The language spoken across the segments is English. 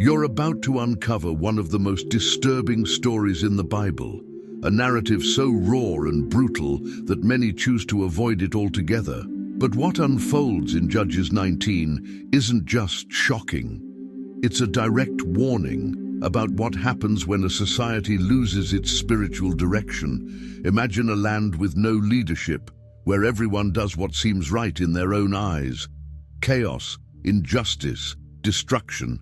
You're about to uncover one of the most disturbing stories in the Bible, a narrative so raw and brutal that many choose to avoid it altogether. But what unfolds in Judges 19 isn't just shocking. It's a direct warning about what happens when a society loses its spiritual direction. Imagine a land with no leadership, where everyone does what seems right in their own eyes. Chaos, injustice, destruction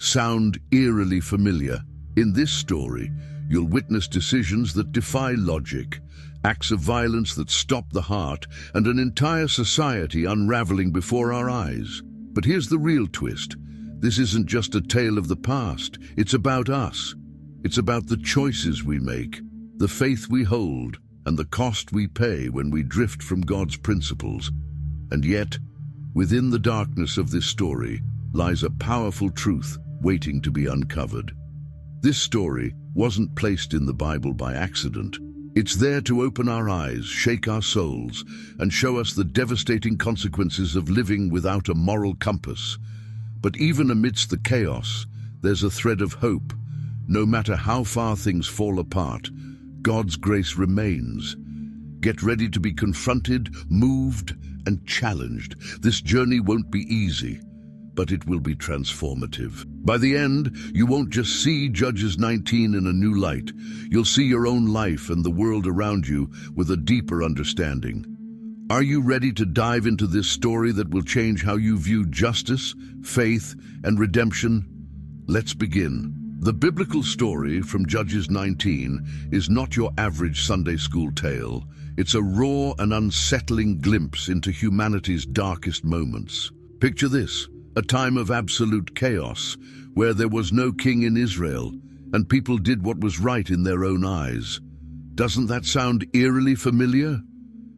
sound eerily familiar. In this story, you'll witness decisions that defy logic, acts of violence that stop the heart, and an entire society unraveling before our eyes. But here's the real twist. This isn't just a tale of the past. It's about us. It's about the choices we make, the faith we hold, and the cost we pay when we drift from God's principles. And yet, within the darkness of this story lies a powerful truth waiting to be uncovered. This story wasn't placed in the Bible by accident. It's there to open our eyes, shake our souls, and show us the devastating consequences of living without a moral compass. But even amidst the chaos, there's a thread of hope. No matter how far things fall apart, God's grace remains. Get ready to be confronted, moved, and challenged. This journey won't be easy, but it will be transformative. By the end, you won't just see Judges 19 in a new light. You'll see your own life and the world around you with a deeper understanding. Are you ready to dive into this story that will change how you view justice, faith, and redemption? Let's begin. The biblical story from Judges 19 is not your average Sunday school tale. It's a raw and unsettling glimpse into humanity's darkest moments. Picture this: a time of absolute chaos, where there was no king in Israel, and people did what was right in their own eyes. Doesn't that sound eerily familiar?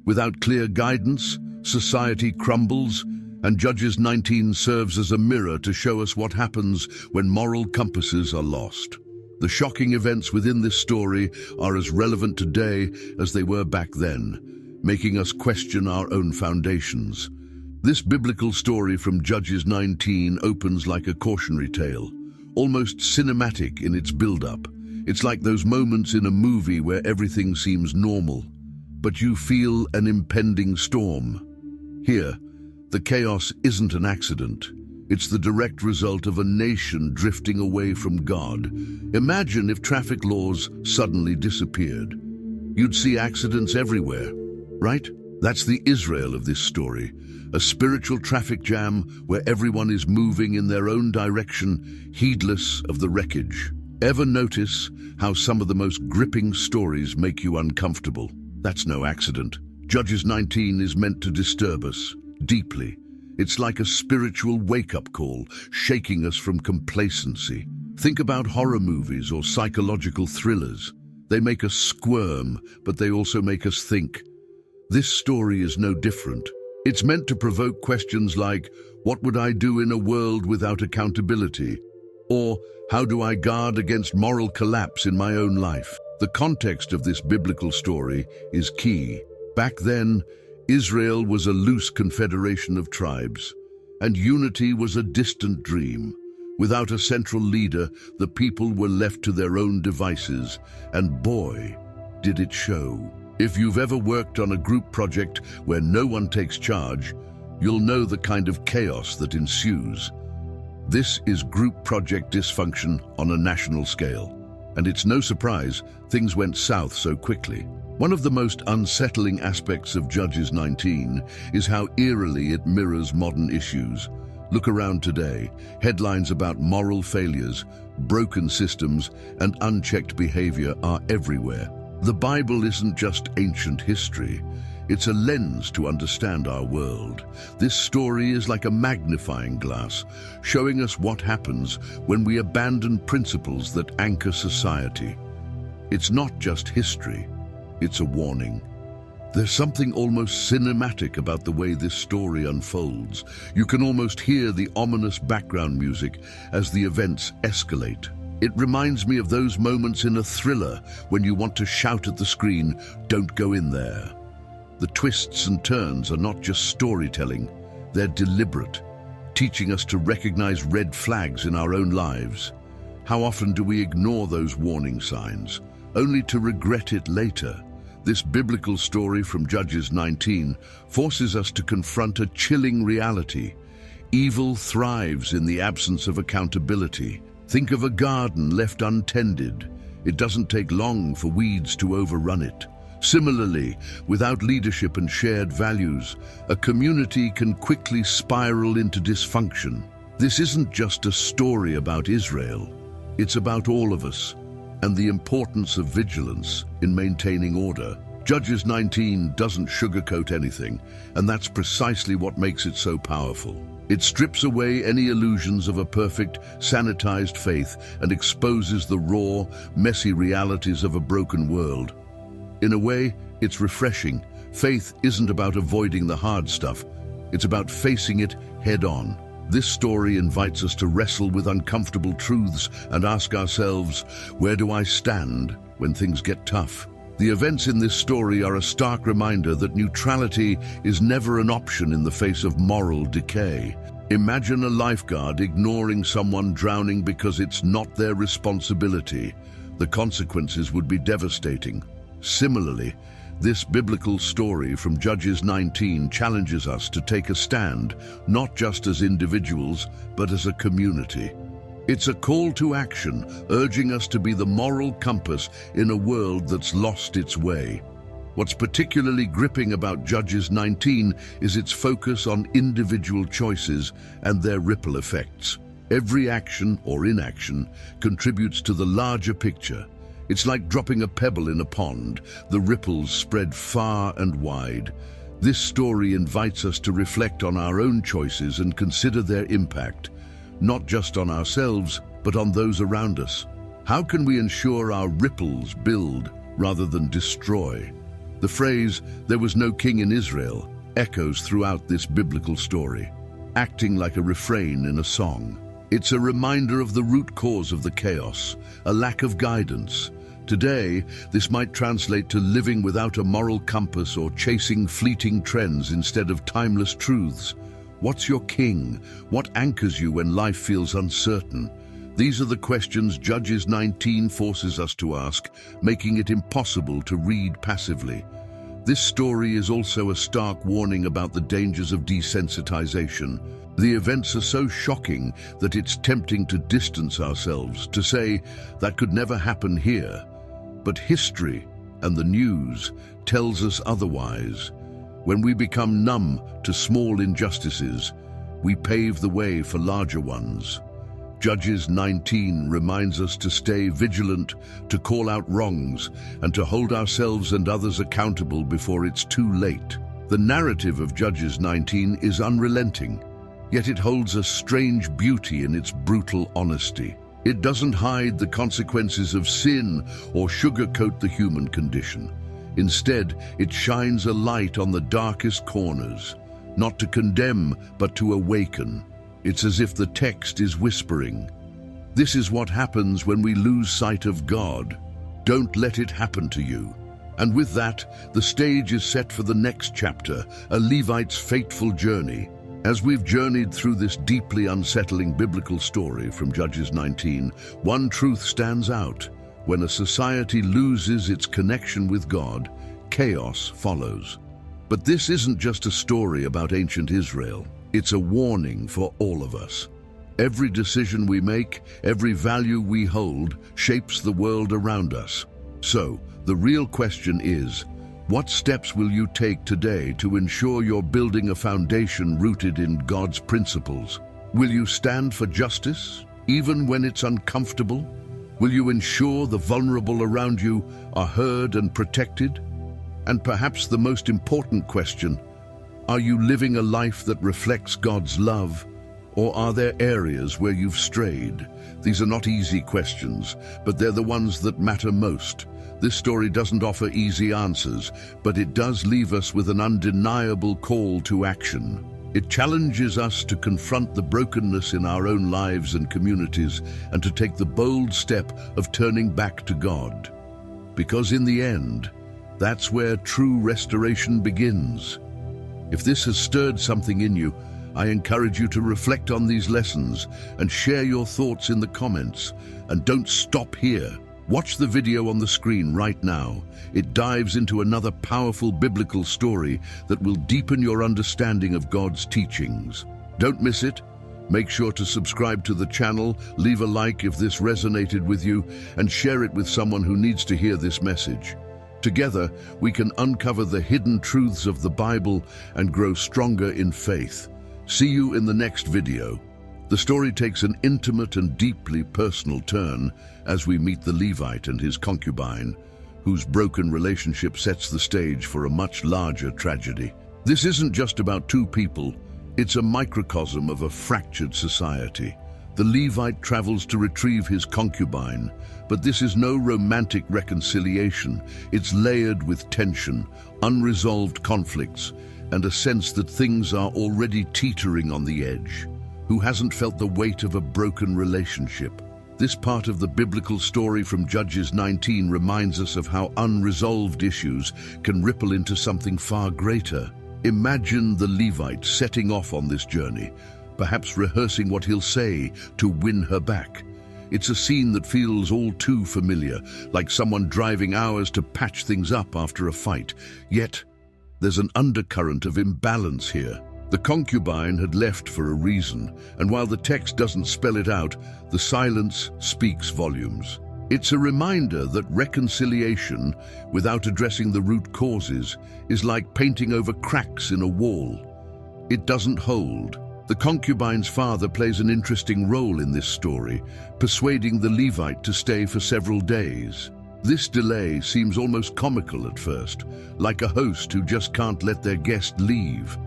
Without clear guidance, society crumbles, and Judges 19 serves as a mirror to show us what happens when moral compasses are lost. The shocking events within this story are as relevant today as they were back then, making us question our own foundations. This biblical story from Judges 19 opens like a cautionary tale, almost cinematic in its build-up. It's like those moments in a movie where everything seems normal, but you feel an impending storm. Here, the chaos isn't an accident. It's the direct result of a nation drifting away from God. Imagine if traffic laws suddenly disappeared. You'd see accidents everywhere, right? That's the Israel of this story. A spiritual traffic jam where everyone is moving in their own direction, heedless of the wreckage. Ever notice how some of the most gripping stories make you uncomfortable? That's no accident. Judges 19 is meant to disturb us deeply. It's like a spiritual wake-up call, shaking us from complacency. Think about horror movies or psychological thrillers. They make us squirm, but they also make us think. This story is no different. It's meant to provoke questions like, what would I do in a world without accountability? Or, how do I guard against moral collapse in my own life? The context of this biblical story is key. Back then, Israel was a loose confederation of tribes, and unity was a distant dream. Without a central leader, the people were left to their own devices, and boy, did it show. If you've ever worked on a group project where no one takes charge, you'll know the kind of chaos that ensues. This is group project dysfunction on a national scale, and it's no surprise things went south so quickly. One of the most unsettling aspects of Judges 19 is how eerily it mirrors modern issues. Look around today. Headlines about moral failures, broken systems, and unchecked behavior are everywhere. The Bible isn't just ancient history. It's a lens to understand our world. This story is like a magnifying glass, showing us what happens when we abandon principles that anchor society. It's not just history. It's a warning. There's something almost cinematic about the way this story unfolds. You can almost hear the ominous background music as the events escalate. It reminds me of those moments in a thriller when you want to shout at the screen, "Don't go in there." The twists and turns are not just storytelling, they're deliberate, teaching us to recognize red flags in our own lives. How often do we ignore those warning signs, only to regret it later? This biblical story from Judges 19 forces us to confront a chilling reality. Evil thrives in the absence of accountability. Think of a garden left untended. It doesn't take long for weeds to overrun it. Similarly, without leadership and shared values, a community can quickly spiral into dysfunction. This isn't just a story about Israel. It's about all of us and the importance of vigilance in maintaining order. Judges 19 doesn't sugarcoat anything, and that's precisely what makes it so powerful. It strips away any illusions of a perfect, sanitized faith and exposes the raw, messy realities of a broken world. In a way, it's refreshing. Faith isn't about avoiding the hard stuff. It's about facing it head-on. This story invites us to wrestle with uncomfortable truths and ask ourselves, where do I stand when things get tough? The events in this story are a stark reminder that neutrality is never an option in the face of moral decay. Imagine a lifeguard ignoring someone drowning because it's not their responsibility. The consequences would be devastating. Similarly, this biblical story from Judges 19 challenges us to take a stand, not just as individuals, but as a community. It's a call to action, urging us to be the moral compass in a world that's lost its way. What's particularly gripping about Judges 19 is its focus on individual choices and their ripple effects. Every action or inaction contributes to the larger picture. It's like dropping a pebble in a pond. The ripples spread far and wide. This story invites us to reflect on our own choices and consider their impact, not just on ourselves, but on those around us. How can we ensure our ripples build rather than destroy? The phrase, "there was no king in Israel," echoes throughout this biblical story, acting like a refrain in a song. It's a reminder of the root cause of the chaos, a lack of guidance. Today, this might translate to living without a moral compass or chasing fleeting trends instead of timeless truths. What's your king? What anchors you when life feels uncertain? These are the questions Judges 19 forces us to ask, making it impossible to read passively. This story is also a stark warning about the dangers of desensitization. The events are so shocking that it's tempting to distance ourselves, to say, that could never happen here. But history and the news tells us otherwise. When we become numb to small injustices, we pave the way for larger ones. Judges 19 reminds us to stay vigilant, to call out wrongs, and to hold ourselves and others accountable before it's too late. The narrative of Judges 19 is unrelenting, yet it holds a strange beauty in its brutal honesty. It doesn't hide the consequences of sin or sugarcoat the human condition. Instead, it shines a light on the darkest corners, not to condemn, but to awaken. It's as if the text is whispering, "This is what happens when we lose sight of God. Don't let it happen to you." And with that, the stage is set for the next chapter, a Levite's fateful journey. As we've journeyed through this deeply unsettling biblical story from Judges 19, one truth stands out. When a society loses its connection with God, chaos follows. But this isn't just a story about ancient Israel. It's a warning for all of us. Every decision we make, every value we hold, shapes the world around us. So, the real question is, what steps will you take today to ensure you're building a foundation rooted in God's principles? Will you stand for justice, even when it's uncomfortable? Will you ensure the vulnerable around you are heard and protected? And perhaps the most important question, are you living a life that reflects God's love? Or are there areas where you've strayed? These are not easy questions, but they're the ones that matter most. This story doesn't offer easy answers, but it does leave us with an undeniable call to action. It challenges us to confront the brokenness in our own lives and communities and to take the bold step of turning back to God. Because in the end, that's where true restoration begins. If this has stirred something in you, I encourage you to reflect on these lessons and share your thoughts in the comments. And don't stop here. Watch the video on the screen right now. It dives into another powerful biblical story that will deepen your understanding of God's teachings. Don't miss it. Make sure to subscribe to the channel, leave a like if this resonated with you, and share it with someone who needs to hear this message. Together, we can uncover the hidden truths of the Bible and grow stronger in faith. See you in the next video. The story takes an intimate and deeply personal turn as we meet the Levite and his concubine, whose broken relationship sets the stage for a much larger tragedy. This isn't just about two people, it's a microcosm of a fractured society. The Levite travels to retrieve his concubine, but this is no romantic reconciliation. It's layered with tension, unresolved conflicts, and a sense that things are already teetering on the edge. Who hasn't felt the weight of a broken relationship? This part of the biblical story from Judges 19 reminds us of how unresolved issues can ripple into something far greater. Imagine the Levite setting off on this journey, perhaps rehearsing what he'll say to win her back. It's a scene that feels all too familiar, like someone driving hours to patch things up after a fight. Yet, there's an undercurrent of imbalance here. The concubine had left for a reason, and while the text doesn't spell it out, the silence speaks volumes. It's a reminder that reconciliation, without addressing the root causes, is like painting over cracks in a wall. It doesn't hold. The concubine's father plays an interesting role in this story, persuading the Levite to stay for several days. This delay seems almost comical at first, like a host who just can't let their guest leave.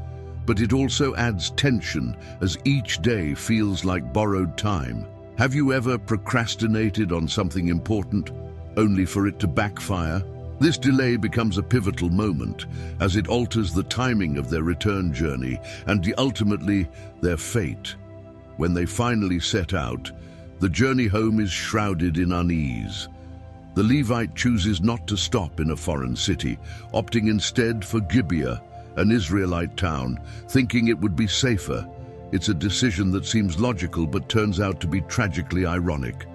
But it also adds tension as each day feels like borrowed time. Have you ever procrastinated on something important, only for it to backfire? This delay becomes a pivotal moment as it alters the timing of their return journey and ultimately their fate. When they finally set out, the journey home is shrouded in unease. The Levite chooses not to stop in a foreign city, opting instead for Gibeah, an Israelite town, thinking it would be safer. It's a decision that seems logical but turns out to be tragically ironic.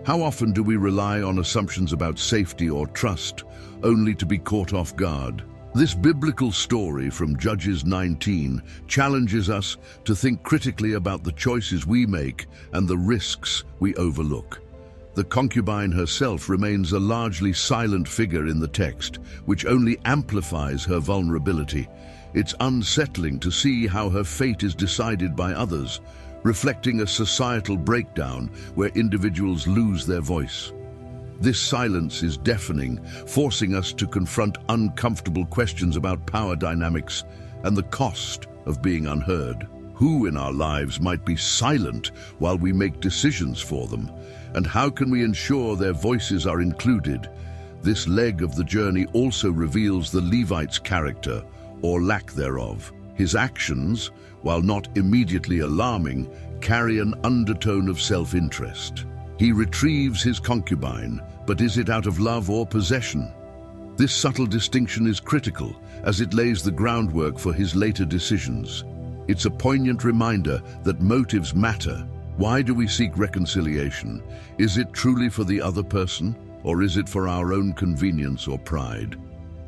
How often do we rely on assumptions about safety or trust, only to be caught off guard? This biblical story from Judges 19 challenges us to think critically about the choices we make and the risks we overlook. The concubine herself remains a largely silent figure in the text, which only amplifies her vulnerability. It's unsettling to see how her fate is decided by others, reflecting a societal breakdown where individuals lose their voice. This silence is deafening, forcing us to confront uncomfortable questions about power dynamics and the cost of being unheard. Who in our lives might be silent while we make decisions for them? And how can we ensure their voices are included? This leg of the journey also reveals the Levite's character, or lack thereof. His actions, while not immediately alarming, carry an undertone of self-interest. He retrieves his concubine, but is it out of love or possession? This subtle distinction is critical, as it lays the groundwork for his later decisions. It's a poignant reminder that motives matter. Why do we seek reconciliation? Is it truly for the other person, or is it for our own convenience or pride?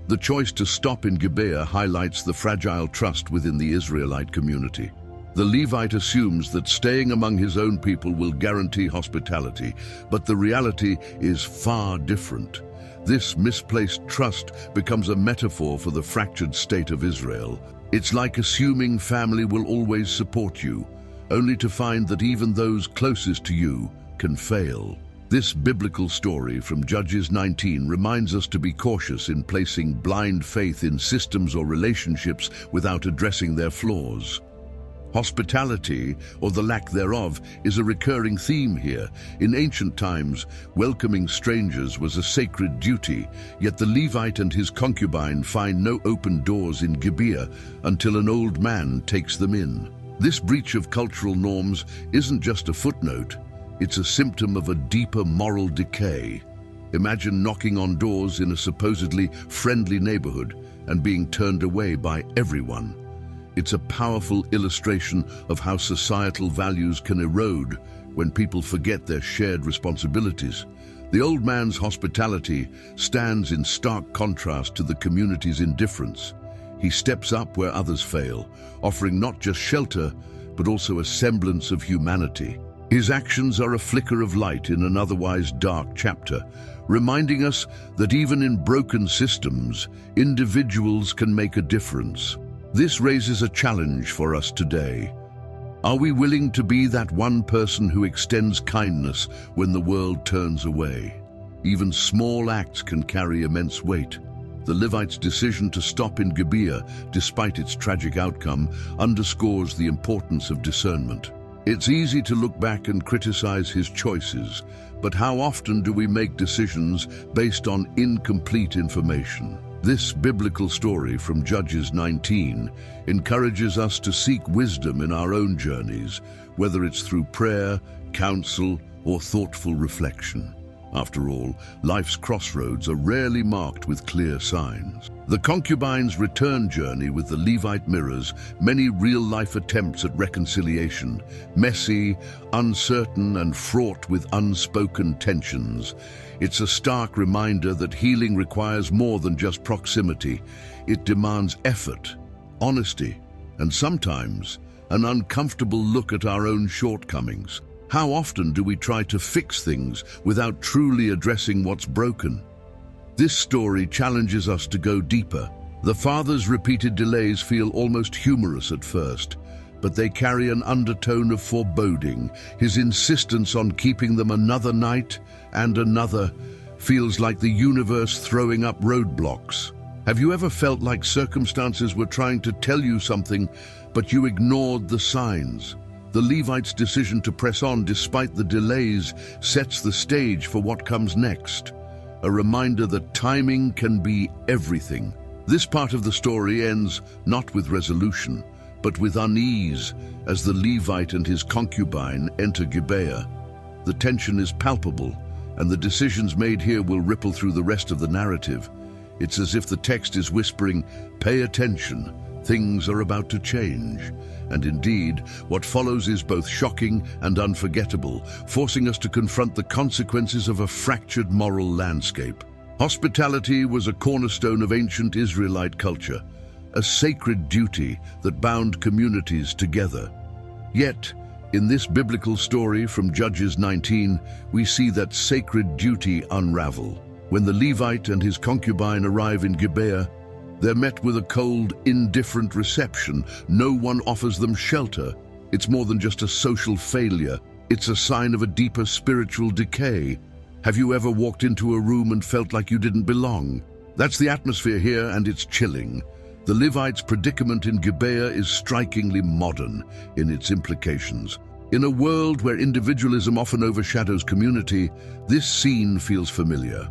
The choice to stop in Gibeah highlights the fragile trust within the Israelite community. The Levite assumes that staying among his own people will guarantee hospitality, but the reality is far different. This misplaced trust becomes a metaphor for the fractured state of Israel. It's like assuming family will always support you, only to find that even those closest to you can fail. This biblical story from Judges 19 reminds us to be cautious in placing blind faith in systems or relationships without addressing their flaws. Hospitality, or the lack thereof, is a recurring theme here. In ancient times, welcoming strangers was a sacred duty, yet the Levite and his concubine find no open doors in Gibeah until an old man takes them in. This breach of cultural norms isn't just a footnote, it's a symptom of a deeper moral decay. Imagine knocking on doors in a supposedly friendly neighborhood and being turned away by everyone. It's a powerful illustration of how societal values can erode when people forget their shared responsibilities. The old man's hospitality stands in stark contrast to the community's indifference. He steps up where others fail, offering not just shelter, but also a semblance of humanity. His actions are a flicker of light in an otherwise dark chapter, reminding us that even in broken systems, individuals can make a difference. This raises a challenge for us today. Are we willing to be that one person who extends kindness when the world turns away? Even small acts can carry immense weight. The Levite's decision to stop in Gibeah, despite its tragic outcome, underscores the importance of discernment. It's easy to look back and criticize his choices, but how often do we make decisions based on incomplete information? This biblical story from Judges 19 encourages us to seek wisdom in our own journeys, whether it's through prayer, counsel, or thoughtful reflection. After all, life's crossroads are rarely marked with clear signs. The concubine's return journey with the Levite mirrors many real-life attempts at reconciliation, messy, uncertain, and fraught with unspoken tensions. It's a stark reminder that healing requires more than just proximity. It demands effort, honesty, and sometimes an uncomfortable look at our own shortcomings. How often do we try to fix things without truly addressing what's broken? This story challenges us to go deeper. The father's repeated delays feel almost humorous at first, but they carry an undertone of foreboding. His insistence on keeping them another night and another feels like the universe throwing up roadblocks. Have you ever felt like circumstances were trying to tell you something, but you ignored the signs? The Levite's decision to press on despite the delays sets the stage for what comes next, a reminder that timing can be everything. This part of the story ends not with resolution, but with unease as the Levite and his concubine enter Gibeah. The tension is palpable, and the decisions made here will ripple through the rest of the narrative. It's as if the text is whispering, "Pay attention, things are about to change." And indeed, what follows is both shocking and unforgettable, forcing us to confront the consequences of a fractured moral landscape. Hospitality was a cornerstone of ancient Israelite culture, a sacred duty that bound communities together. Yet, in this biblical story from Judges 19, we see that sacred duty unravel. When the Levite and his concubine arrive in Gibeah, they're met with a cold, indifferent reception. No one offers them shelter. It's more than just a social failure. It's a sign of a deeper spiritual decay. Have you ever walked into a room and felt like you didn't belong? That's the atmosphere here, and it's chilling. The Levite's predicament in Gibeah is strikingly modern in its implications. In a world where individualism often overshadows community, this scene feels familiar.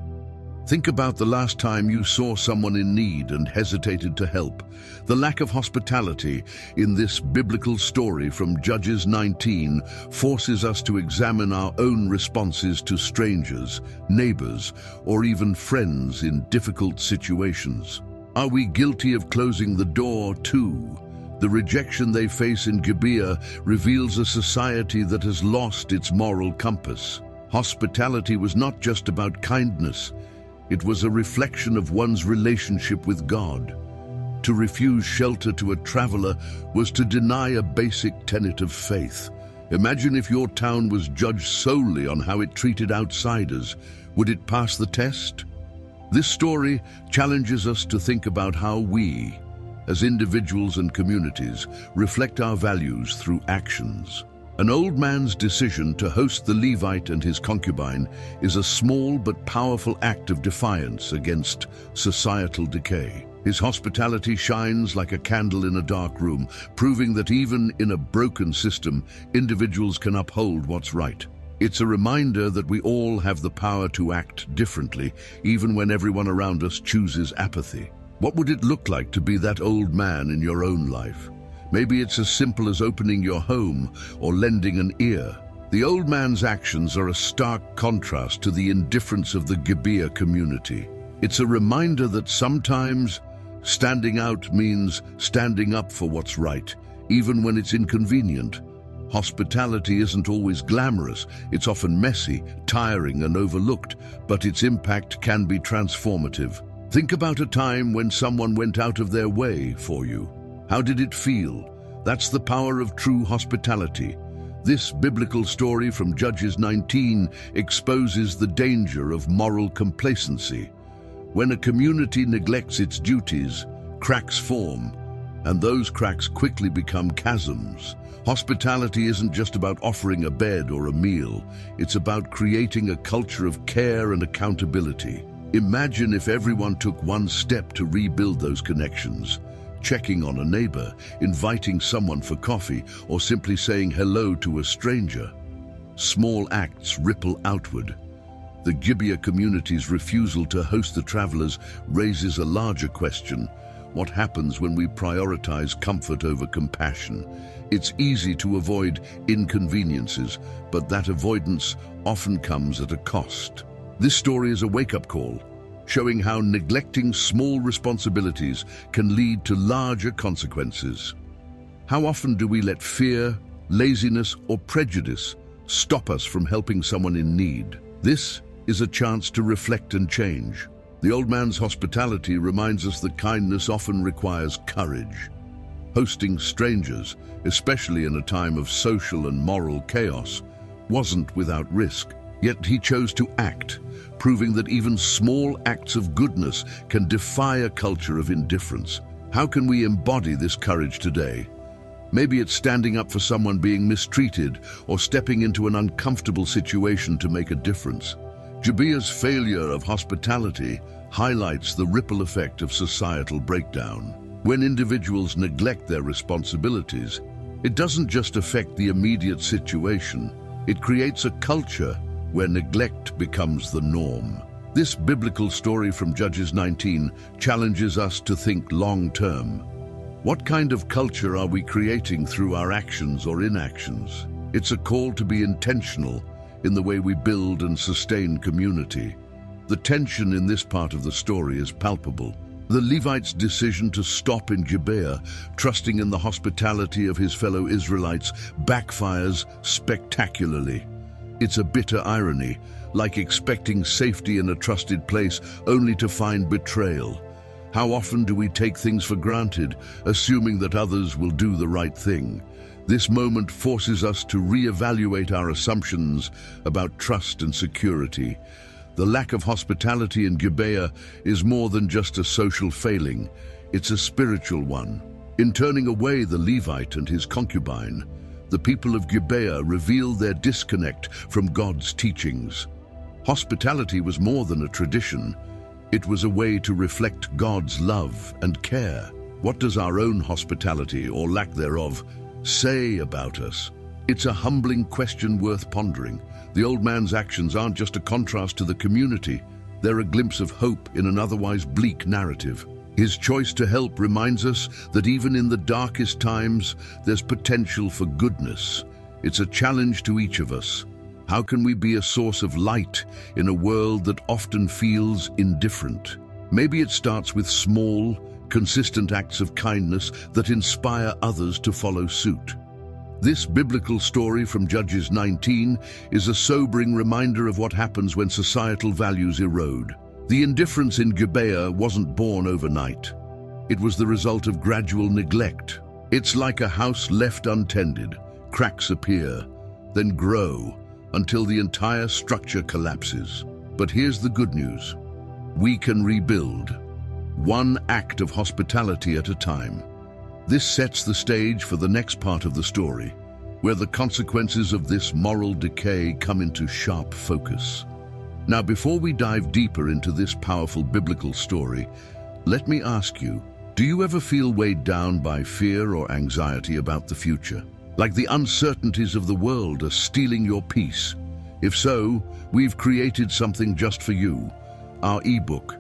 Think about the last time you saw someone in need and hesitated to help. The lack of hospitality in this biblical story from Judges 19 forces us to examine our own responses to strangers, neighbors, or even friends in difficult situations. Are we guilty of closing the door too? The rejection they face in Gibeah reveals a society that has lost its moral compass. Hospitality was not just about kindness. It was a reflection of one's relationship with God. To refuse shelter to a traveler was to deny a basic tenet of faith. Imagine if your town was judged solely on how it treated outsiders. Would it pass the test? This story challenges us to think about how we, as individuals and communities, reflect our values through actions. An old man's decision to host the Levite and his concubine is a small but powerful act of defiance against societal decay. His hospitality shines like a candle in a dark room, proving that even in a broken system, individuals can uphold what's right. It's a reminder that we all have the power to act differently, even when everyone around us chooses apathy. What would it look like to be that old man in your own life? Maybe it's as simple as opening your home or lending an ear. The old man's actions are a stark contrast to the indifference of the Gibeah community. It's a reminder that sometimes Standing out means standing up for what's right, even when it's inconvenient. Hospitality isn't always glamorous. It's often messy, tiring, and overlooked, but its impact can be transformative. Think about a time when someone went out of their way for you. How did it feel? That's the power of true hospitality. This biblical story from Judges 19 exposes the danger of moral complacency. When a community neglects its duties, cracks form, and those cracks quickly become chasms. Hospitality isn't just about offering a bed or a meal. It's about creating a culture of care and accountability. Imagine if everyone took one step to rebuild those connections. Checking on a neighbor, inviting someone for coffee, or simply saying hello to a stranger. Small acts ripple outward. The Gibeah community's refusal to host the travelers raises a larger question. What happens when we prioritize comfort over compassion? It's easy to avoid inconveniences, but that avoidance often comes at a cost. This story is a wake-up call, showing how neglecting small responsibilities can lead to larger consequences. How often do we let fear, laziness, or prejudice stop us from helping someone in need? This is a chance to reflect and change. The old man's hospitality reminds us that kindness often requires courage. Hosting strangers, especially in a time of social and moral chaos, wasn't without risk. Yet he chose to act, proving that even small acts of goodness can defy a culture of indifference. How can we embody this courage today? Maybe it's standing up for someone being mistreated or stepping into an uncomfortable situation to make a difference. Gibeah's failure of hospitality highlights the ripple effect of societal breakdown. When individuals neglect their responsibilities, it doesn't just affect the immediate situation, it creates a culture where neglect becomes the norm. This biblical story from Judges 19 challenges us to think long-term. What kind of culture are we creating through our actions or inactions? It's a call to be intentional in the way we build and sustain community. The tension in this part of the story is palpable. The Levite's decision to stop in Gibeah, trusting in the hospitality of his fellow Israelites, backfires spectacularly. It's a bitter irony, like expecting safety in a trusted place only to find betrayal. How often do we take things for granted, assuming that others will do the right thing? This moment forces us to reevaluate our assumptions about trust and security. The lack of hospitality in Gibeah is more than just a social failing, it's a spiritual one. In turning away the Levite and his concubine, the people of Gibeah revealed their disconnect from God's teachings. Hospitality was more than a tradition. It was a way to reflect God's love and care. What does our own hospitality, or lack thereof, say about us? It's a humbling question worth pondering. The old man's actions aren't just a contrast to the community, they're a glimpse of hope in an otherwise bleak narrative. His choice to help reminds us that even in the darkest times, there's potential for goodness. It's a challenge to each of us. How can we be a source of light in a world that often feels indifferent? Maybe it starts with small, consistent acts of kindness that inspire others to follow suit. This biblical story from Judges 19 is a sobering reminder of what happens when societal values erode. The indifference in Gibeah wasn't born overnight. It was the result of gradual neglect. It's like a house left untended. Cracks appear, then grow, until the entire structure collapses. But here's the good news. We can rebuild, one act of hospitality at a time. This sets the stage for the next part of the story, where the consequences of this moral decay come into sharp focus. Now, before we dive deeper into this powerful biblical story, let me ask you, do you ever feel weighed down by fear or anxiety about the future? Like the uncertainties of the world are stealing your peace? If so, we've created something just for you, our ebook,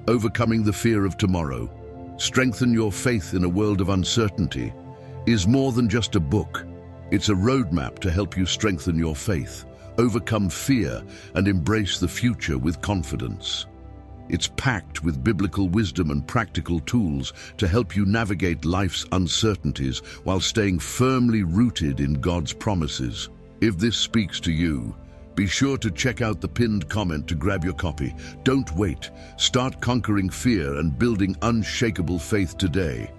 Overcoming the Fear of Tomorrow. Strengthen Your Faith in a World of Uncertainty is more than just a book. It's a roadmap to help you strengthen your faith, overcome fear, and embrace the future with confidence. It's packed with biblical wisdom and practical tools to help you navigate life's uncertainties while staying firmly rooted in God's promises. If this speaks to you, be sure to check out the pinned comment to grab your copy. Don't wait. Start conquering fear and building unshakable faith today.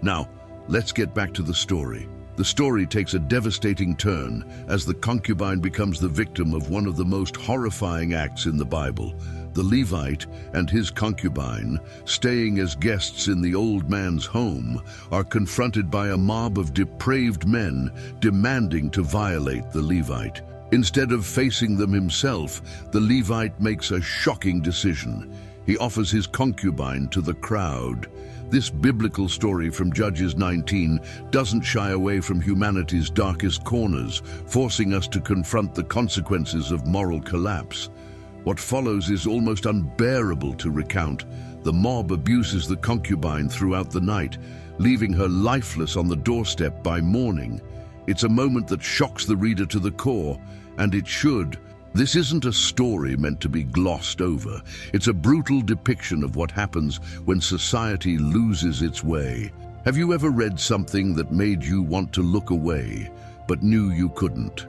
Now, let's get back to the story. The story takes a devastating turn as the concubine becomes the victim of one of the most horrifying acts in the Bible. The Levite and his concubine, staying as guests in the old man's home, are confronted by a mob of depraved men demanding to violate the Levite. Instead of facing them himself, the Levite makes a shocking decision. He offers his concubine to the crowd. This biblical story from Judges 19 doesn't shy away from humanity's darkest corners, forcing us to confront the consequences of moral collapse. What follows is almost unbearable to recount. The mob abuses the concubine throughout the night, leaving her lifeless on the doorstep by morning. It's a moment that shocks the reader to the core, and it should. This isn't a story meant to be glossed over. It's a brutal depiction of what happens when society loses its way. Have you ever read something that made you want to look away, but knew you couldn't?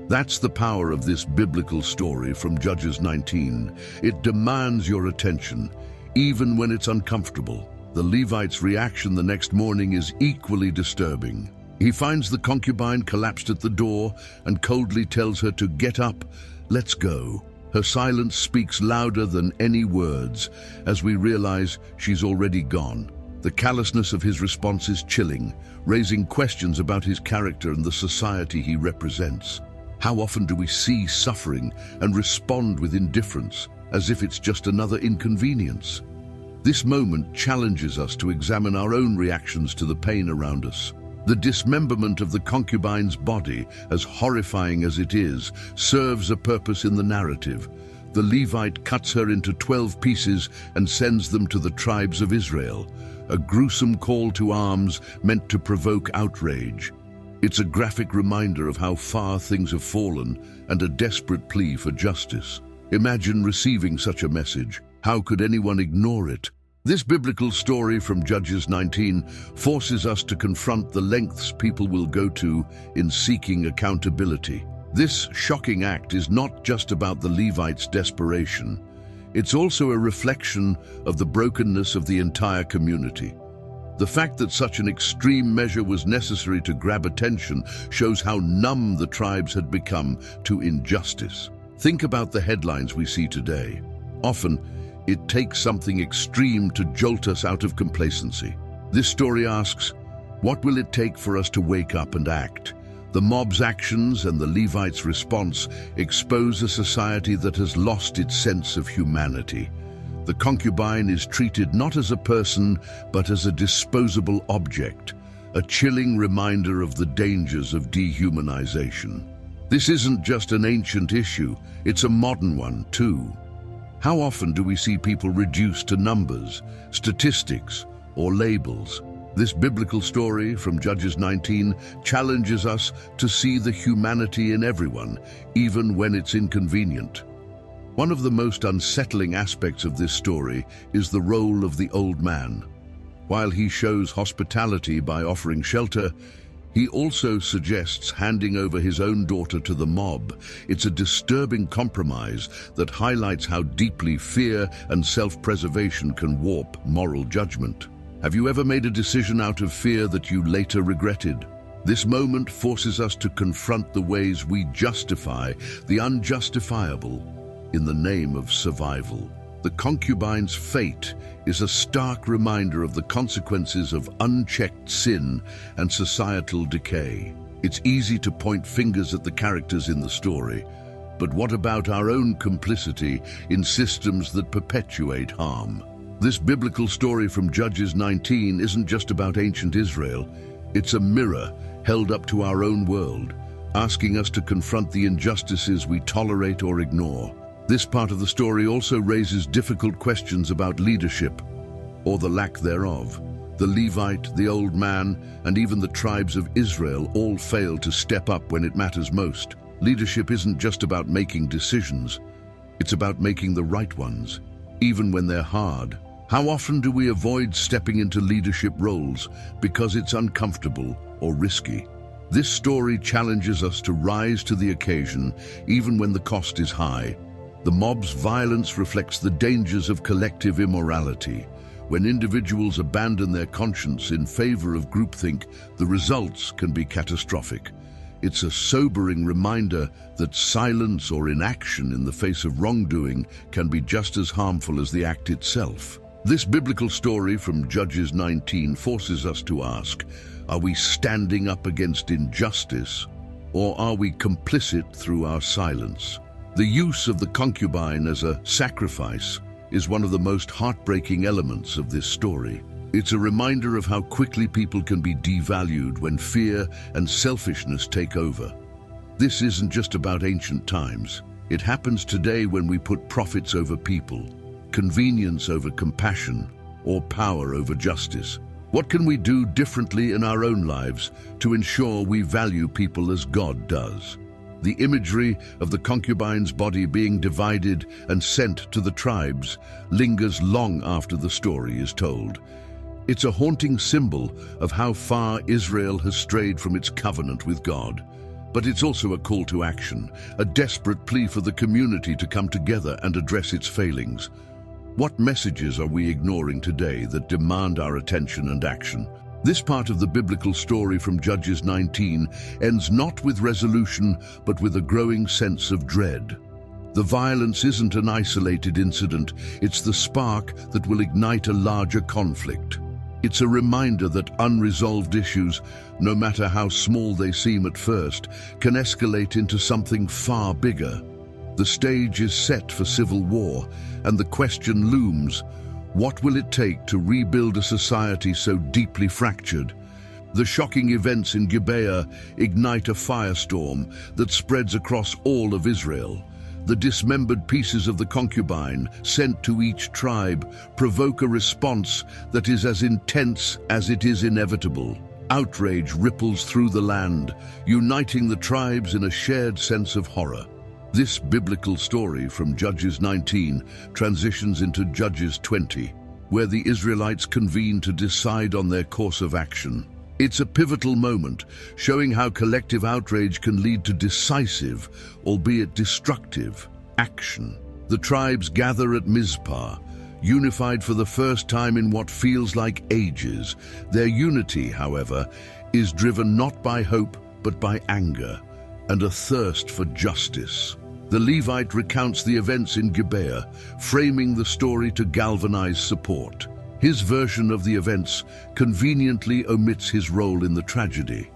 That's the power of this biblical story from Judges 19. It demands your attention, even when it's uncomfortable. The Levite's reaction the next morning is equally disturbing. He finds the concubine collapsed at the door and coldly tells her to get up. Let's go. Her silence speaks louder than any words as we realize she's already gone. The callousness of his response is chilling, raising questions about his character and the society he represents. How often do we see suffering and respond with indifference, as if it's just another inconvenience? This moment challenges us to examine our own reactions to the pain around us. The dismemberment of the concubine's body, as horrifying as it is, serves a purpose in the narrative. The Levite cuts her into 12 pieces and sends them to the tribes of Israel, a gruesome call to arms meant to provoke outrage. It's a graphic reminder of how far things have fallen and a desperate plea for justice. Imagine receiving such a message. How could anyone ignore it? This biblical story from Judges 19 forces us to confront the lengths people will go to in seeking accountability. This shocking act is not just about the Levite's desperation. It's also a reflection of the brokenness of the entire community. The fact that such an extreme measure was necessary to grab attention shows how numb the tribes had become to injustice. Think about the headlines we see today. Often, it takes something extreme to jolt us out of complacency. This story asks, what will it take for us to wake up and act? The mob's actions and the Levite's response expose a society that has lost its sense of humanity. The concubine is treated not as a person, but as a disposable object, a chilling reminder of the dangers of dehumanization. This isn't just an ancient issue, it's a modern one too. How often do we see people reduced to numbers, statistics, or labels? This biblical story from Judges 19 challenges us to see the humanity in everyone, even when it's inconvenient. One of the most unsettling aspects of this story is the role of the old man. While he shows hospitality by offering shelter, he also suggests handing over his own daughter to the mob. It's a disturbing compromise that highlights how deeply fear and self-preservation can warp moral judgment. Have you ever made a decision out of fear that you later regretted? This moment forces us to confront the ways we justify the unjustifiable in the name of survival. The concubine's fate is a stark reminder of the consequences of unchecked sin and societal decay. It's easy to point fingers at the characters in the story, but what about our own complicity in systems that perpetuate harm? This biblical story from Judges 19 isn't just about ancient Israel. It's a mirror held up to our own world, asking us to confront the injustices we tolerate or ignore. This part of the story also raises difficult questions about leadership, or the lack thereof. The Levite, the old man, and even the tribes of Israel all fail to step up when it matters most. Leadership isn't just about making decisions, it's about making the right ones. even when they're hard? How often do we avoid stepping into leadership roles because it's uncomfortable or risky? This story challenges us to rise to the occasion, even when the cost is high. The mob's violence reflects the dangers of collective immorality. When individuals abandon their conscience in favor of groupthink, the results can be catastrophic. It's a sobering reminder that silence or inaction in the face of wrongdoing can be just as harmful as the act itself. This biblical story from Judges 19 forces us to ask, are we standing up against injustice, or are we complicit through our silence? The use of the concubine as a sacrifice is one of the most heartbreaking elements of this story. It's a reminder of how quickly people can be devalued when fear and selfishness take over. This isn't just about ancient times. It happens today when we put profits over people, convenience over compassion, or power over justice. What can we do differently in our own lives to ensure we value people as God does? The imagery of the concubine's body being divided and sent to the tribes lingers long after the story is told. It's a haunting symbol of how far Israel has strayed from its covenant with God. But it's also a call to action, a desperate plea for the community to come together and address its failings. What messages are we ignoring today that demand our attention and action? This part of the biblical story from Judges 19 ends not with resolution, but with a growing sense of dread. The violence isn't an isolated incident, it's the spark that will ignite a larger conflict. It's a reminder that unresolved issues, no matter how small they seem at first, can escalate into something far bigger. The stage is set for civil war, and the question looms, what will it take to rebuild a society so deeply fractured? The shocking events in Gibeah ignite a firestorm that spreads across all of Israel. The dismembered pieces of the concubine sent to each tribe provoke a response that is as intense as it is inevitable. Outrage ripples through the land, uniting the tribes in a shared sense of horror. This biblical story from Judges 19 transitions into Judges 20, where the Israelites convene to decide on their course of action. It's a pivotal moment, showing how collective outrage can lead to decisive, albeit destructive, action. The tribes gather at Mizpah, unified for the first time in what feels like ages. Their unity, however, is driven not by hope, but by anger and a thirst for justice. The Levite recounts the events in Gibeah, framing the story to galvanize support. His version of the events conveniently omits his role in the tragedy,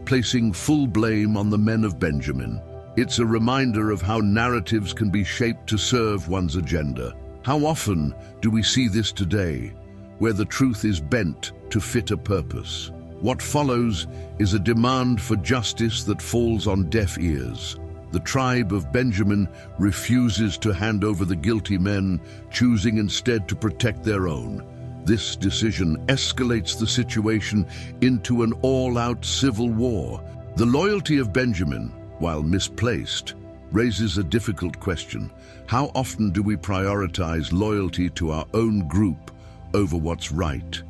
placing full blame on the men of Benjamin. It's a reminder of how narratives can be shaped to serve one's agenda. How often do we see this today, where the truth is bent to fit a purpose? What follows is a demand for justice that falls on deaf ears. The tribe of Benjamin refuses to hand over the guilty men, choosing instead to protect their own. This decision escalates the situation into an all-out civil war. The loyalty of Benjamin, while misplaced, raises a difficult question. How often do we prioritize loyalty to our own group over what's right?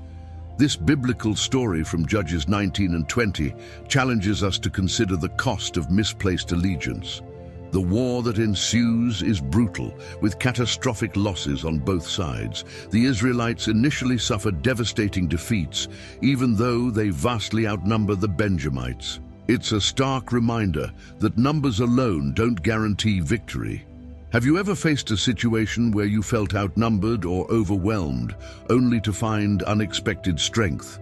This biblical story from Judges 19 and 20 challenges us to consider the cost of misplaced allegiance. The war that ensues is brutal, with catastrophic losses on both sides. The Israelites initially suffered devastating defeats, even though they vastly outnumber the Benjamites. It's a stark reminder that numbers alone don't guarantee victory. Have you ever faced a situation where you felt outnumbered or overwhelmed, only to find unexpected strength?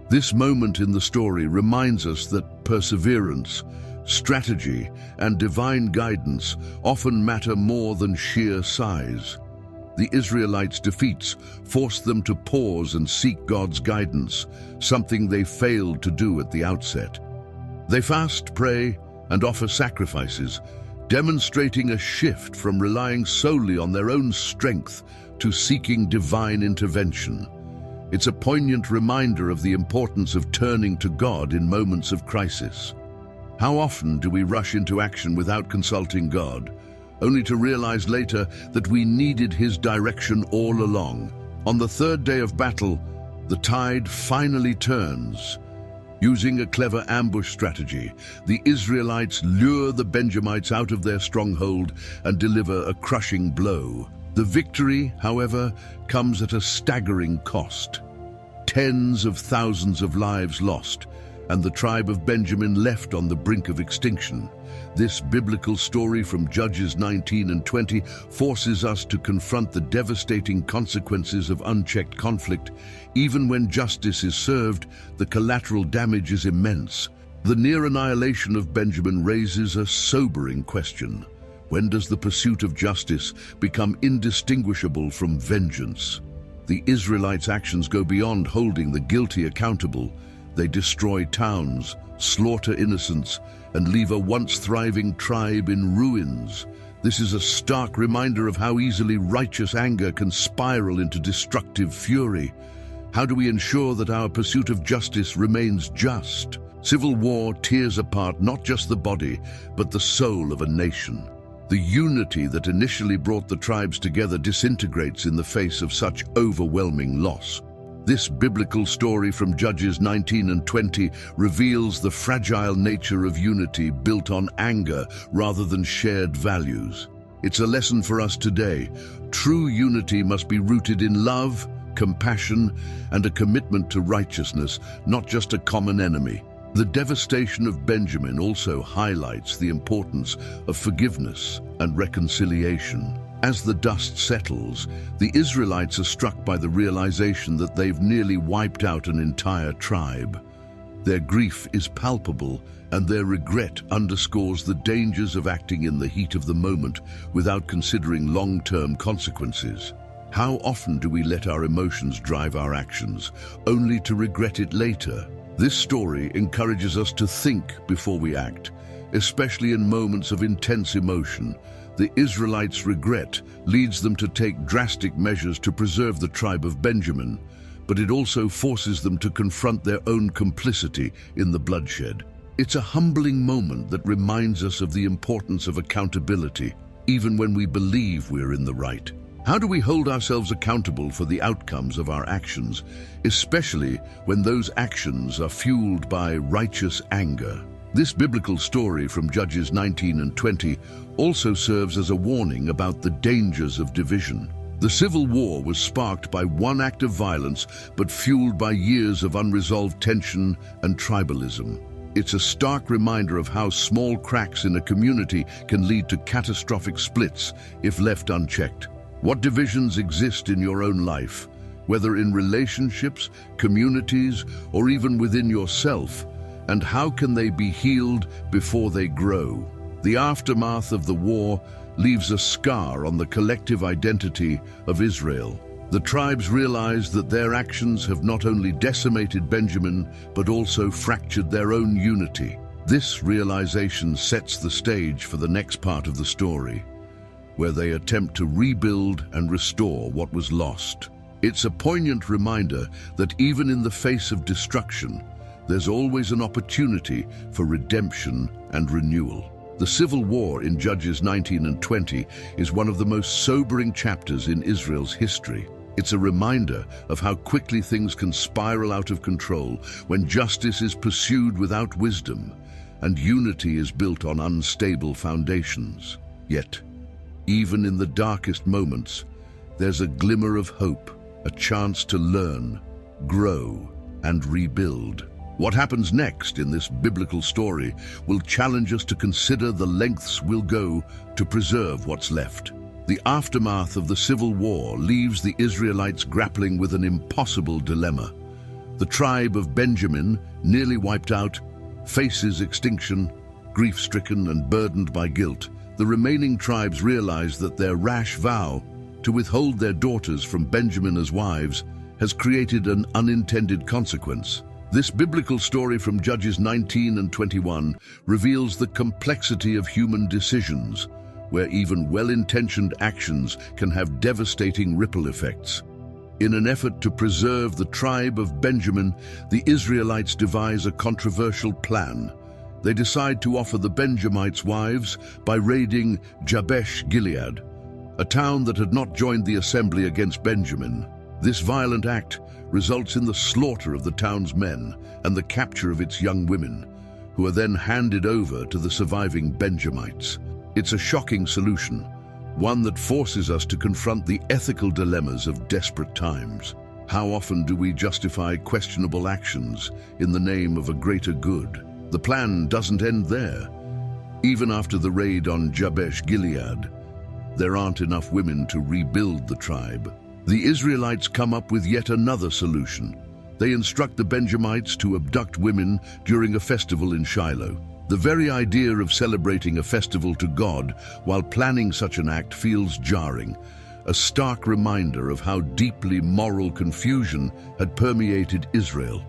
This moment in the story reminds us that perseverance, strategy, and divine guidance often matter more than sheer size. The Israelites' defeats forced them to pause and seek God's guidance, something they failed to do at the outset. They fast, pray, and offer sacrifices, demonstrating a shift from relying solely on their own strength to seeking divine intervention. It's a poignant reminder of the importance of turning to God in moments of crisis. How often do we rush into action without consulting God, only to realize later that we needed his direction all along. On the third day of battle, the tide finally turns. Using a clever ambush strategy, the Israelites lure the Benjamites out of their stronghold and deliver a crushing blow. The victory, however, comes at a staggering cost. Tens of thousands of lives lost, and the tribe of Benjamin left on the brink of extinction. This biblical story from Judges 19 and 20 forces us to confront the devastating consequences of unchecked conflict. Even when justice is served, the collateral damage is immense. The near annihilation of Benjamin raises a sobering question. When does the pursuit of justice become indistinguishable from vengeance? The Israelites' actions go beyond holding the guilty accountable. They destroy towns, slaughter innocents, and leave a once thriving tribe in ruins. This is a stark reminder of how easily righteous anger can spiral into destructive fury. How do we ensure that our pursuit of justice remains just? Civil war tears apart not just the body, but the soul of a nation. The unity that initially brought the tribes together disintegrates in the face of such overwhelming loss. This biblical story from Judges 19 and 20 reveals the fragile nature of unity built on anger rather than shared values. It's a lesson for us today. True unity must be rooted in love, compassion, and a commitment to righteousness, not just a common enemy. The devastation of Benjamin also highlights the importance of forgiveness and reconciliation. As the dust settles, the Israelites are struck by the realization that they've nearly wiped out an entire tribe. Their grief is palpable, and their regret underscores the dangers of acting in the heat of the moment without considering long-term consequences. How often do we let our emotions drive our actions, only to regret it later? This story encourages us to think before we act, especially in moments of intense emotion. The Israelites' regret leads them to take drastic measures to preserve the tribe of Benjamin, but it also forces them to confront their own complicity in the bloodshed. It's a humbling moment that reminds us of the importance of accountability, even when we believe we're in the right. How do we hold ourselves accountable for the outcomes of our actions, especially when those actions are fueled by righteous anger? This biblical story from Judges 19 and 20 also serves as a warning about the dangers of division. The civil war was sparked by one act of violence, but fueled by years of unresolved tension and tribalism. It's a stark reminder of how small cracks in a community can lead to catastrophic splits if left unchecked. What divisions exist in your own life, whether in relationships, communities, or even within yourself? And how can they be healed before they grow? The aftermath of the war leaves a scar on the collective identity of Israel. The tribes realized that their actions have not only decimated Benjamin, but also fractured their own unity. This realization sets the stage for the next part of the story, where they attempt to rebuild and restore what was lost. It's a poignant reminder that even in the face of destruction, there's always an opportunity for redemption and renewal. The civil war in Judges 19 and 20 is one of the most sobering chapters in Israel's history. It's a reminder of how quickly things can spiral out of control when justice is pursued without wisdom and unity is built on unstable foundations. Yet, even in the darkest moments, there's a glimmer of hope, a chance to learn, grow, and rebuild. What happens next in this biblical story will challenge us to consider the lengths we'll go to preserve what's left. The aftermath of the civil war leaves the Israelites grappling with an impossible dilemma. The tribe of Benjamin, nearly wiped out, faces extinction. Grief-stricken and burdened by guilt, the remaining tribes realize that their rash vow to withhold their daughters from Benjamin as wives has created an unintended consequence. This biblical story from Judges 19 and 21 reveals the complexity of human decisions, where even well-intentioned actions can have devastating ripple effects. In an effort to preserve the tribe of Benjamin, the Israelites devise a controversial plan. They decide to offer the Benjamites wives by raiding Jabesh Gilead, a town that had not joined the assembly against Benjamin. This violent act results in the slaughter of the town's men and the capture of its young women, who are then handed over to the surviving Benjamites. It's a shocking solution, one that forces us to confront the ethical dilemmas of desperate times. How often do we justify questionable actions in the name of a greater good? The plan doesn't end there. Even after the raid on Jabesh Gilead, there aren't enough women to rebuild the tribe. The Israelites come up with yet another solution. They instruct the Benjamites to abduct women during a festival in Shiloh. The very idea of celebrating a festival to God while planning such an act feels jarring, a stark reminder of how deeply moral confusion had permeated Israel.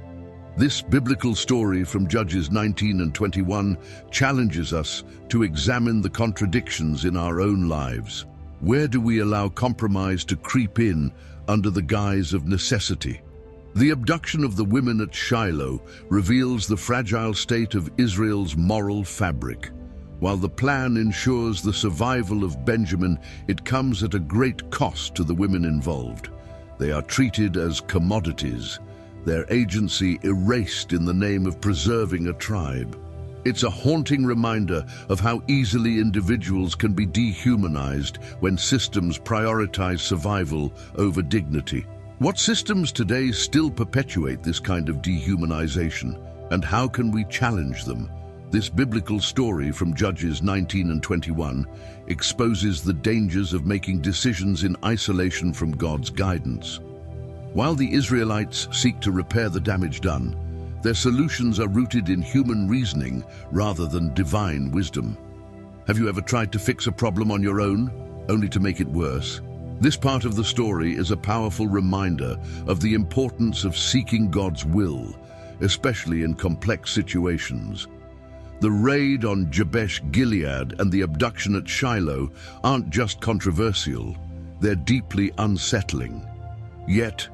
This biblical story from Judges 19 and 21 challenges us to examine the contradictions in our own lives. Where do we allow compromise to creep in under the guise of necessity? The abduction of the women at Shiloh reveals the fragile state of Israel's moral fabric. While the plan ensures the survival of Benjamin, it comes at a great cost to the women involved. They are treated as commodities, their agency erased in the name of preserving a tribe. It's a haunting reminder of how easily individuals can be dehumanized when systems prioritize survival over dignity. What systems today still perpetuate this kind of dehumanization, and how can we challenge them? This biblical story from Judges 19 and 21 exposes the dangers of making decisions in isolation from God's guidance. While the Israelites seek to repair the damage done, their solutions are rooted in human reasoning rather than divine wisdom. Have you ever tried to fix a problem on your own, only to make it worse? This part of the story is a powerful reminder of the importance of seeking God's will, especially in complex situations. The raid on Jabesh Gilead and the abduction at Shiloh aren't just controversial, they're deeply unsettling. Yet,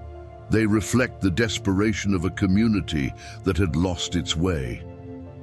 they reflect the desperation of a community that had lost its way.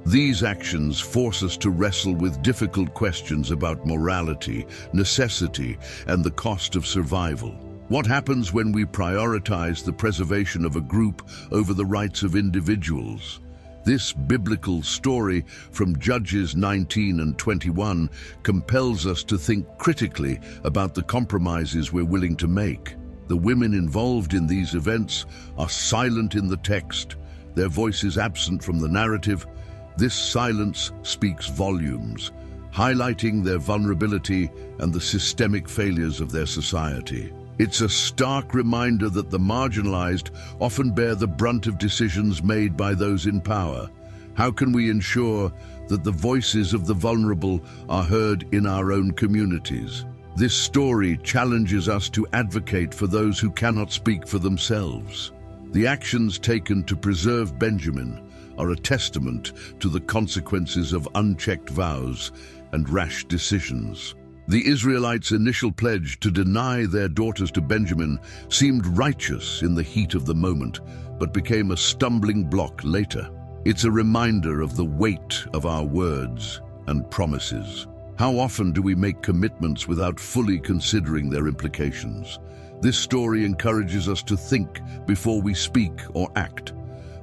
These actions force us to wrestle with difficult questions about morality, necessity, and the cost of survival. What happens when we prioritize the preservation of a group over the rights of individuals? This biblical story from Judges 19 and 21 compels us to think critically about the compromises we're willing to make. The women involved in these events are silent in the text, their voice is absent from the narrative. This silence speaks volumes, highlighting their vulnerability and the systemic failures of their society. It's a stark reminder that the marginalized often bear the brunt of decisions made by those in power. How can we ensure that the voices of the vulnerable are heard in our own communities? This story challenges us to advocate for those who cannot speak for themselves. The actions taken to preserve Benjamin are a testament to the consequences of unchecked vows and rash decisions. The Israelites' initial pledge to deny their daughters to Benjamin seemed righteous in the heat of the moment, but became a stumbling block later. It's a reminder of the weight of our words and promises. How often do we make commitments without fully considering their implications? This story encourages us to think before we speak or act.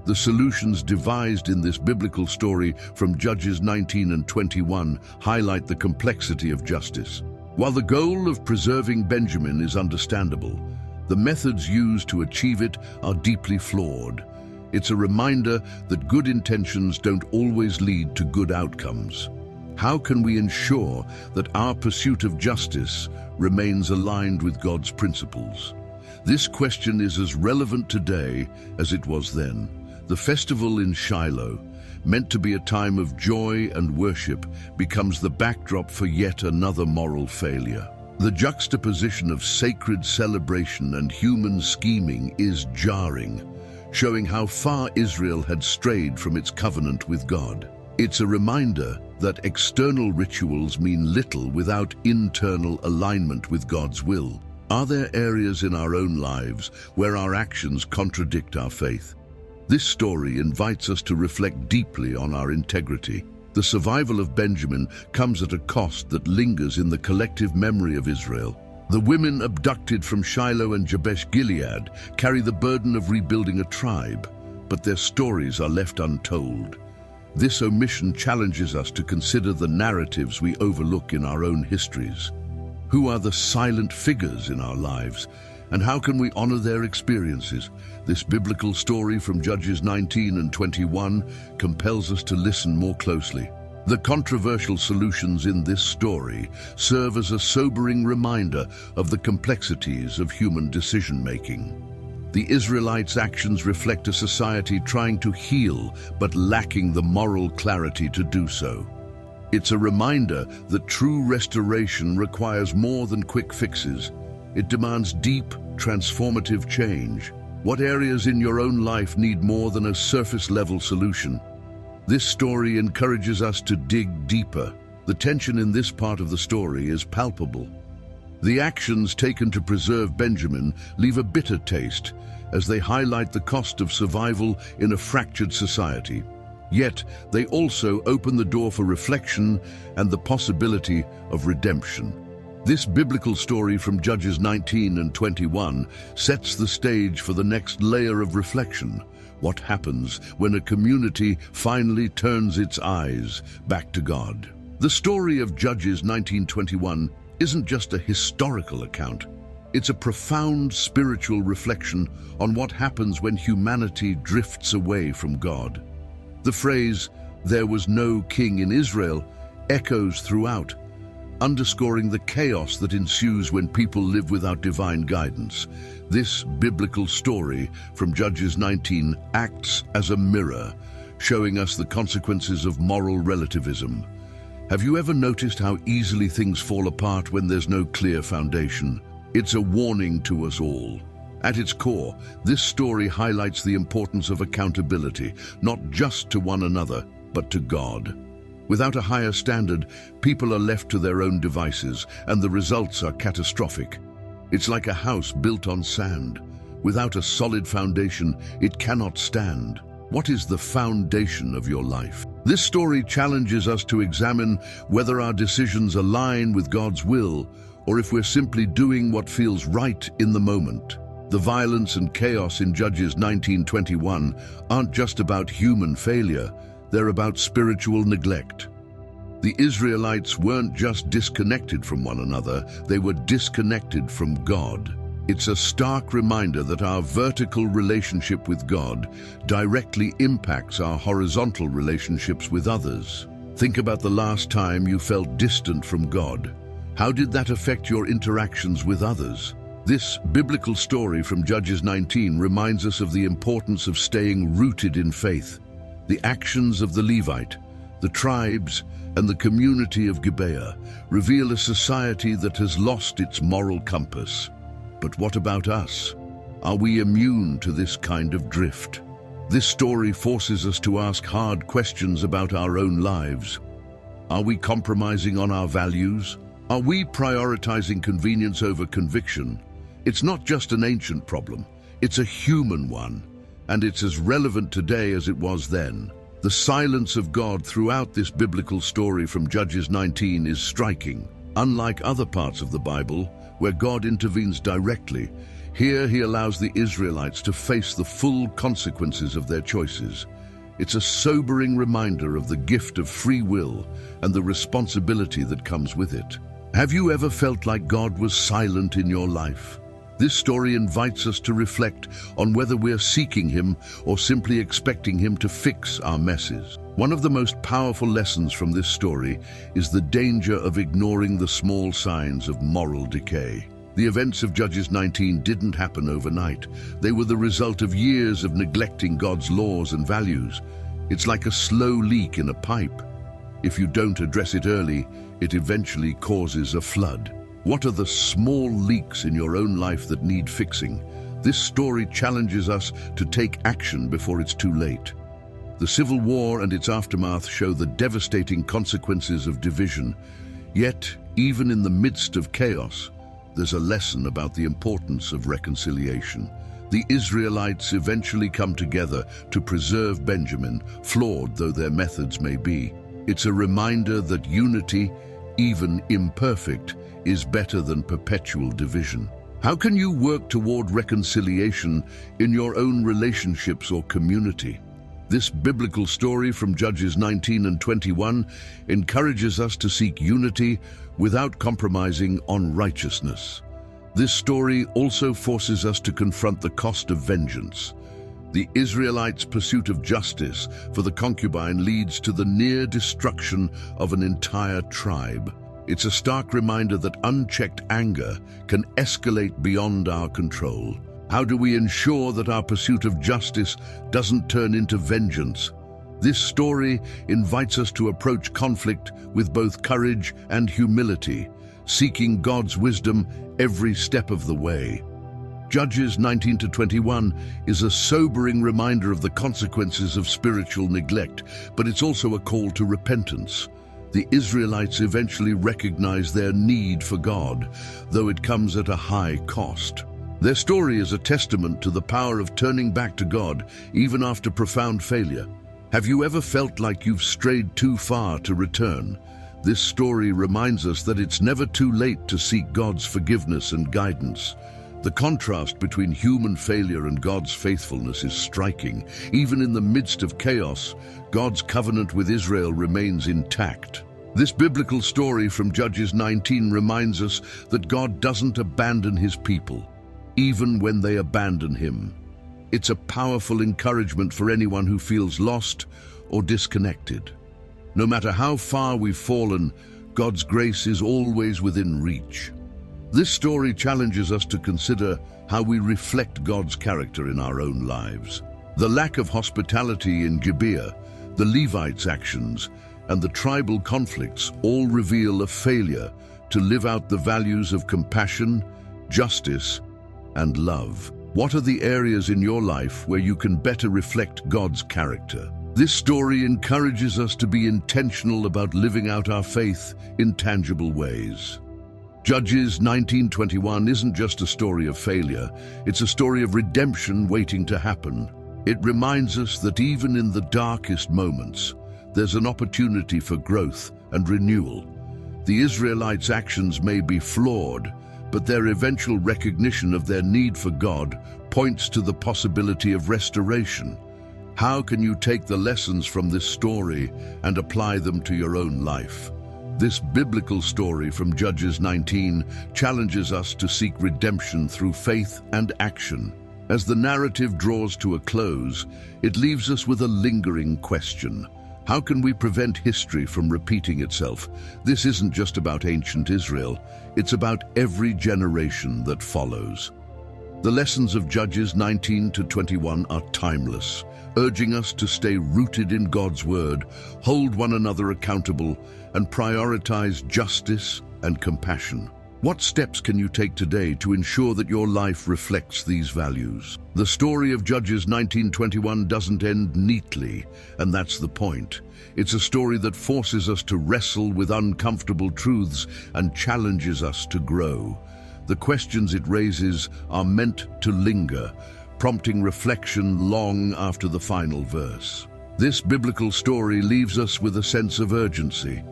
The solutions devised in this biblical story from Judges 19 and 21 highlight the complexity of justice. While the goal of preserving Benjamin is understandable, the methods used to achieve it are deeply flawed. It's a reminder that good intentions don't always lead to good outcomes. How can we ensure that our pursuit of justice remains aligned with God's principles? This question is as relevant today as it was then. The festival in Shiloh, meant to be a time of joy and worship, becomes the backdrop for yet another moral failure. The juxtaposition of sacred celebration and human scheming is jarring, showing how far Israel had strayed from its covenant with God. It's a reminder that external rituals mean little without internal alignment with God's will. Are there areas in our own lives where our actions contradict our faith? This story invites us to reflect deeply on our integrity. The survival of Benjamin comes at a cost that lingers in the collective memory of Israel. The women abducted from Shiloh and Jabesh-Gilead carry the burden of rebuilding a tribe, but their stories are left untold. This omission challenges us to consider the narratives we overlook in our own histories. Who are the silent figures in our lives, and how can we honor their experiences? This biblical story from Judges 19 and 21 compels us to listen more closely. The controversial solutions in this story serve as a sobering reminder of the complexities of human decision-making. The Israelites' actions reflect a society trying to heal but lacking the moral clarity to do so. It's a reminder that true restoration requires more than quick fixes. It demands deep, transformative change. What areas in your own life need more than a surface-level solution? This story encourages us to dig deeper. The tension in this part of the story is palpable. The actions taken to preserve Benjamin leave a bitter taste as they highlight the cost of survival in a fractured society. Yet, they also open the door for reflection and the possibility of redemption. This biblical story from Judges 19 and 21 sets the stage for the next layer of reflection. What happens when a community finally turns its eyes back to God? The story of Judges 19:21 isn't just a historical account. It's a profound spiritual reflection on what happens when humanity drifts away from God. The phrase, "There was no king in Israel," echoes throughout, underscoring the chaos that ensues when people live without divine guidance. This biblical story from Judges 19 acts as a mirror, showing us the consequences of moral relativism. Have you ever noticed how easily things fall apart when there's no clear foundation? It's a warning to us all. At its core, this story highlights the importance of accountability, not just to one another, but to God. Without a higher standard, people are left to their own devices, and the results are catastrophic. It's like a house built on sand. Without a solid foundation, it cannot stand. What is the foundation of your life? This story challenges us to examine whether our decisions align with God's will, or if we're simply doing what feels right in the moment. The violence and chaos in Judges 19:21 aren't just about human failure, they're about spiritual neglect. The Israelites weren't just disconnected from one another, they were disconnected from God. It's a stark reminder that our vertical relationship with God directly impacts our horizontal relationships with others. Think about the last time you felt distant from God. How did that affect your interactions with others? This biblical story from Judges 19 reminds us of the importance of staying rooted in faith. The actions of the Levite, the tribes, and the community of Gibeah reveal a society that has lost its moral compass. But what about us? Are we immune to this kind of drift? This story forces us to ask hard questions about our own lives. Are we compromising on our values? Are we prioritizing convenience over conviction? It's not just an ancient problem, it's a human one, and it's as relevant today as it was then. The silence of God throughout this biblical story from Judges 19 is striking. Unlike other parts of the Bible, where God intervenes directly, here he allows the Israelites to face the full consequences of their choices. It's a sobering reminder of the gift of free will and the responsibility that comes with it. Have you ever felt like God was silent in your life? This story invites us to reflect on whether we're seeking him or simply expecting him to fix our messes. One of the most powerful lessons from this story is the danger of ignoring the small signs of moral decay. The events of Judges 19 didn't happen overnight. They were the result of years of neglecting God's laws and values. It's like a slow leak in a pipe. If you don't address it early, it eventually causes a flood. What are the small leaks in your own life that need fixing? This story challenges us to take action before it's too late. The Civil War and its aftermath show the devastating consequences of division. Yet, even in the midst of chaos, there's a lesson about the importance of reconciliation. The Israelites eventually come together to preserve Benjamin, flawed though their methods may be. It's a reminder that unity, even imperfect, is better than perpetual division. How can you work toward reconciliation in your own relationships or community? This biblical story from Judges 19 and 21 encourages us to seek unity without compromising on righteousness. This story also forces us to confront the cost of vengeance. The Israelites' pursuit of justice for the concubine leads to the near destruction of an entire tribe. It's a stark reminder that unchecked anger can escalate beyond our control. How do we ensure that our pursuit of justice doesn't turn into vengeance? This story invites us to approach conflict with both courage and humility, seeking God's wisdom every step of the way. Judges 19 to 21 is a sobering reminder of the consequences of spiritual neglect, but it's also a call to repentance. The Israelites eventually recognize their need for God, though it comes at a high cost. Their story is a testament to the power of turning back to God, even after profound failure. Have you ever felt like you've strayed too far to return? This story reminds us that it's never too late to seek God's forgiveness and guidance. The contrast between human failure and God's faithfulness is striking. Even in the midst of chaos, God's covenant with Israel remains intact. This biblical story from Judges 19 reminds us that God doesn't abandon his people, even when they abandon him. It's a powerful encouragement for anyone who feels lost or disconnected. No matter how far we've fallen, God's grace is always within reach. This story challenges us to consider how we reflect God's character in our own lives. The lack of hospitality in Gibeah, the Levites' actions, and the tribal conflicts all reveal a failure to live out the values of compassion, justice, and love. What are the areas in your life where you can better reflect God's character? This story encourages us to be intentional about living out our faith in tangible ways. Judges 19:21 isn't just a story of failure, it's a story of redemption waiting to happen. It reminds us that even in the darkest moments, there's an opportunity for growth and renewal. The Israelites' actions may be flawed, but their eventual recognition of their need for God points to the possibility of restoration. How can you take the lessons from this story and apply them to your own life? This biblical story from Judges 19 challenges us to seek redemption through faith and action. As the narrative draws to a close, it leaves us with a lingering question. How can we prevent history from repeating itself? This isn't just about ancient Israel, it's about every generation that follows. The lessons of Judges 19 to 21 are timeless, urging us to stay rooted in God's word, hold one another accountable, and prioritize justice and compassion. What steps can you take today to ensure that your life reflects these values? The story of Judges 19:21 doesn't end neatly, and that's the point. It's a story that forces us to wrestle with uncomfortable truths and challenges us to grow. The questions it raises are meant to linger, prompting reflection long after the final verse. This biblical story leaves us with a sense of urgency.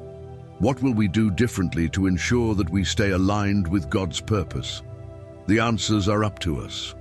What will we do differently to ensure that we stay aligned with God's purpose? The answers are up to us.